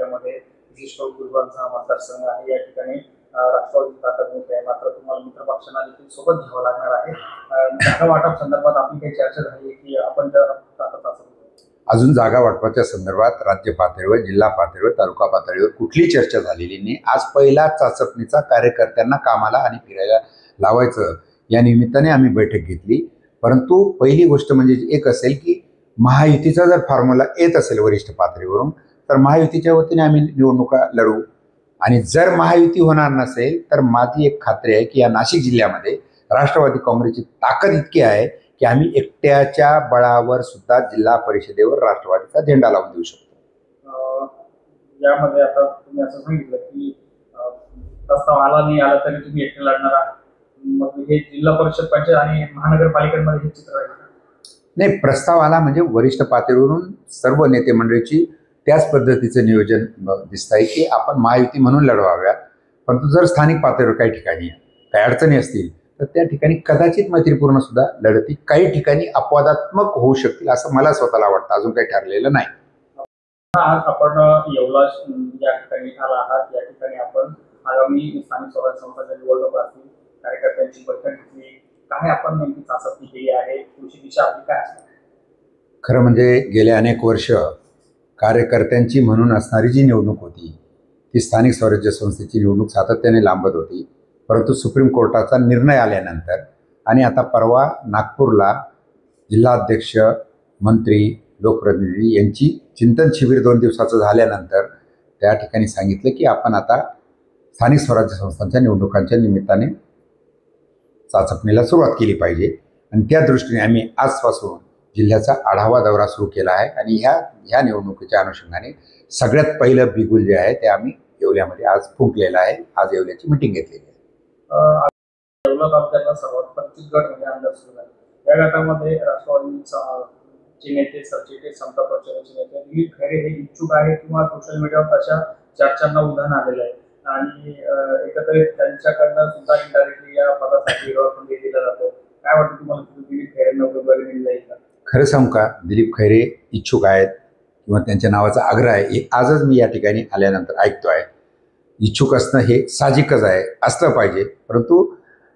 महापालिकेमध्ये विशेष करून गुरुवारचा मतदारसंघ आहे। या ठिकाणी राष्ट्रवादी ताकद मोठी आहे, मात्र तुम्हाला मित्र पक्षांना देखील सोबत घ्यावं लागणार आहे। जागा वाटप संदर्भात आपली काही चर्चा झाली आहे की आपण जर ताकद असेल अजून जागा वाटपाच्या संदर्भात राज्य पातळीवर, जिल्हा पातळीवर, तालुका पातळीवर कुठली चर्चा झालेली नाही। आज पहिला चाचपणीचा कार्यकर्त्यांना कामाला आणि फिरायला लावायचं या निमित्ताने आम्ही बैठक घेतली। परंतु पहिली गोष्ट म्हणजे एक असेल की महायुतीचा जर फॉर्म्युला येत असेल वरिष्ठ पातळीवरून तर महायुतीच्या वतीने आम्ही निवडणुका लढवू, आणि जर महायुती होणार नसेल तर माझी एक खात्री आहे की या नाशिक जिल्ह्यामध्ये राष्ट्रवादी काँग्रेसची ताकद इतकी आहे की आम्ही एकट्याच्या बळावर सुद्धा जिल्हा परिषदेवर राष्ट्रवादीचा झेंडा लावून देऊ शकतो। यामध्ये आता तुम्ही असं सांगितलं की प्रस्ताव आला नाही आला तरी तुम्ही एकटे लढणार आहात, मग हे जिल्हा परिषद, पंचायत आणि महानगरपालिकांमध्ये हे चित्र आहे? नाही, प्रस्ताव आला म्हणजे वरिष्ठ पातळीवरून सर्व नेते मंडळीची त्याच पद्धतीचं नियोजन दिसत आहे की आपण महायुती म्हणून लढवाव्यात। परंतु जर स्थानिक पातळीवर काही ठिकाणी काही अडचणी असतील तर त्या ठिकाणी कदाचित मैत्रीपूर्ण सुद्धा लढती काही ठिकाणी अपवादात्मक होऊ शकतील असं मला स्वतःला वाटतं, अजून काही ठरलेलं नाही। आज आपण येवला या ठिकाणी आला आहात, या ठिकाणी आपण आगामी स्थानिक स्वराज्य संस्थांच्या निवडणूक असतील कार्यकर्त्यांची बैठक घेतली, काय आपण नेमकी चाचपणी केली आहे, पुढची दिशा आपली काय असणार? खरं म्हणजे गेले अनेक वर्ष कार्यकर्त्यांची म्हणून असणारी जी निवडणूक होती ती स्थानिक स्वराज्य संस्थेची निवडणूक सातत्याने लांबत होती। परंतु सुप्रीम कोर्टाचा निर्णय आल्यानंतर आणि आता परवा नागपूरला जिल्हाध्यक्ष, मंत्री, लोकप्रतिनिधी यांची चिंतन शिबिर 2 दिवसाचं झाल्यानंतर त्या ठिकाणी सांगितलं की आपण आता स्थानिक स्वराज्य संस्थांच्या निवडणुकांच्या निमित्ताने चाचपणीला सुरुवात केली पाहिजे, आणि त्या दृष्टीने आम्ही आजपासून जिल्ह्याचा आढावा दौरा सुरू केला आहे। आणि ह्या निवडणुकीच्या अनुषंगाने सगळ्यात पहिलं बिगुल जे आहे ते आम्ही येवल्यामध्ये आज फुंकलेलं आहे। आज येवल्याची मिटिंग घेतलेली आहे। येवला तालुक्यातला सर्वात परिचित गट म्हणजे आमदार सुरू आहे। या गटामध्ये राष्ट्रवादीचे नेते, सरचिटणीस, समता पक्षाचे नेते दिलीप खैरे हे इच्छुक आहे किंवा सोशल मीडियावर तशा चर्चांना उधाण आलेलं आहे, आणि एकत्रित त्यांच्याकडनं सुद्धा इनडायरेक्टली या पदासाठी विरोध दिला जातो। काय वाटतं तुम्हाला, दिलीप खैरेंना उमेदवारी मिळली जाईल का? खरं सांगू का, दिलीप खैरे इच्छुक आहेत किंवा त्यांच्या नावाचा आग्रह आहे हे आजच मी या ठिकाणी आल्यानंतर ऐकतो आहे। इच्छुक असणं हे साहजिकच आहे, असलं पाहिजे, परंतु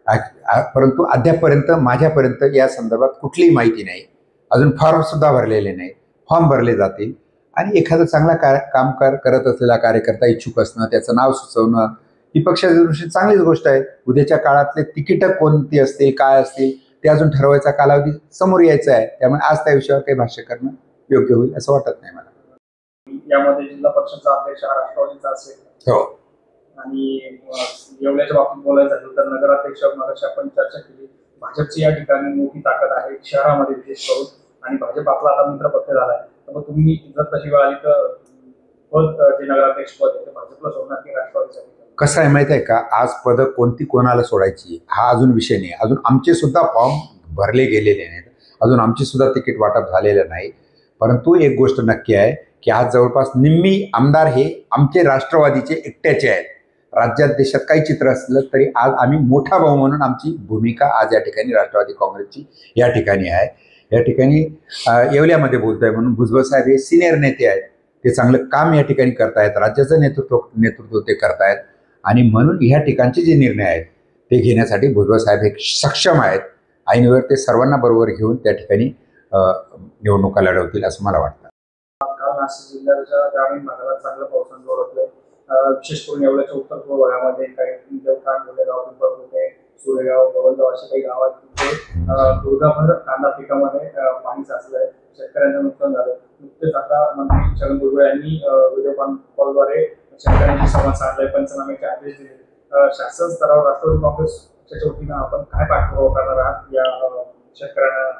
अद्यापपर्यंत माझ्यापर्यंत या संदर्भात कुठलीही माहिती नाही। अजून फॉर्मसुद्धा भरलेले नाही, फॉर्म भरले जातील आणि एखादा चांगला काम करत असलेला कार्यकर्ता इच्छुक असणं, त्याचं नाव सुचवणं ही पक्षाच्या दृष्टीने चांगलीच गोष्ट आहे। उद्याच्या काळातले तिकीटं कोणती असतील, काय असतील ते अजून ठरवायचा कालावधी समोर यायचा आहे, त्यामुळे आज त्या विषयावर काही भाष्य करणं योग्य होईल असं वाटत नाही मला। यामध्ये जिल्हा परिषदचा अध्यक्ष हा राष्ट्रवादीचा असेल, हो, आणि येवल्याच्या बाबतीत बोलायचं झालं तर नगराध्यक्ष मगाशी आपण चर्चा केली, भाजपची या ठिकाणी मोठी ताकद आहे शहरामध्ये विशेष करून, आणि भाजप आपला आता मित्र पक्ष झाला आहे। तर तुम्ही जर तशी वेळ आली तर पद जे नगराध्यक्ष पद आहे ते भाजपला सोडणार की राष्ट्रवादीसाठी? कसं आहे माहिती आहे का, आज पदं कोणती कोणाला सोडायची हा अजून विषय नाही। अजून आमचे सुद्धा फॉर्म भरले गेलेले नाहीत, अजून आमची सुद्धा तिकीट वाटप झालेलं नाही। परंतु एक गोष्ट नक्की आहे की आज जवळपास निम्मी आमदार हे आमचे राष्ट्रवादीचे एकट्याचे आहेत। राज्यात देशात काही चित्र असलं तरी आज आम्ही मोठा भाऊ म्हणून आमची भूमिका आज या ठिकाणी राष्ट्रवादी काँग्रेसची या ठिकाणी आहे। या ठिकाणी येवल्यामध्ये बोलतोय म्हणून भुजबळ साहेब हे सिनियर नेते आहेत, ते चांगलं काम या ठिकाणी करतायत, राज्याचं नेतृत्व ते करतायत, आणि म्हणून ह्या ठिकाणचे जे निर्णय आहेत ते घेण्यासाठी भुजबळ साहेब हे सक्षम आहेत। ऐनवेळी ते सर्वांना बरोबर घेऊन त्या ठिकाणी निवडणुका लढवतील असं मला वाटतं। काल नाशिक जिल्ह्याच्या ग्रामीण भागात चांगलं पावसानं जोर होतोय, विशेष करून येवल्याच्या उत्तर पूर्व भागामध्ये काही देवठाण, गोलेगाव, पिंपळकुटे, सुरेगाव, गवळगाव अशा काही गावात दुर्गाभर कांदा पिकामध्ये पाणी साचलंय, शेतकऱ्यांचं नुकसान झालं। नुकतेच आता मंत्री छगन भुजबळ यांनी व्हिडिओ कॉलद्वारे शेतकऱ्यांशी संवाद साधलाय, पंचनाम्याचे आदेश दिले। शासन स्तरावर राष्ट्रवादी काँग्रेसच्या वतीनं आपण काय पाठपुरावा करणार आहात या शेतकऱ्यांना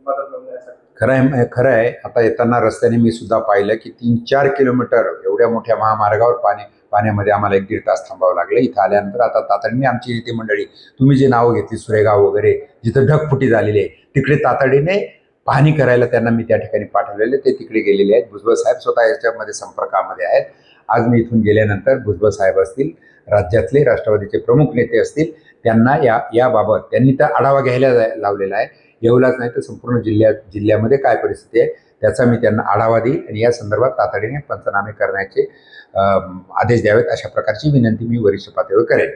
मदत मिळण्यासाठी? खरं आहे, आता येताना रस्त्याने मी सुद्धा पाहिलं की 3-4 किलोमीटर एवढ्या मोठ्या महामार्गावर पाण्यामध्ये आम्हाला 1-1.5 तास थांबावं लागलं। इथं आल्यानंतर आता तातडीने आमची नेते मंडळी, तुम्ही जे नावं घेतली सुरेगाव वगैरे जिथं ढगफुटी झालेली आहे तिकडे तातडीने पाहणी करायला त्यांना मी त्या ठिकाणी पाठवलेले, ते तिकडे गेलेले आहेत। भुजबळ साहेब स्वतः याच्यामध्ये संपर्कामध्ये आहेत। आज मी इथून गेल्यानंतर भुजबळ साहेब असतील, राज्यातले राष्ट्रवादीचे प्रमुख नेते असतील, त्यांना याबाबत त्यांनी तर आढावा घ्यायला लावलेला आहे। येवलाच नाही तर संपूर्ण जिल्ह्यामध्ये काय परिस्थिती आहे त्याचा मी त्यांना आढावा देईल आणि या संदर्भात तातडीने पंचनामे करण्याचे आदेश द्यावेत अशा प्रकारची विनंती मी वरिष्ठ पातळीवर करेन.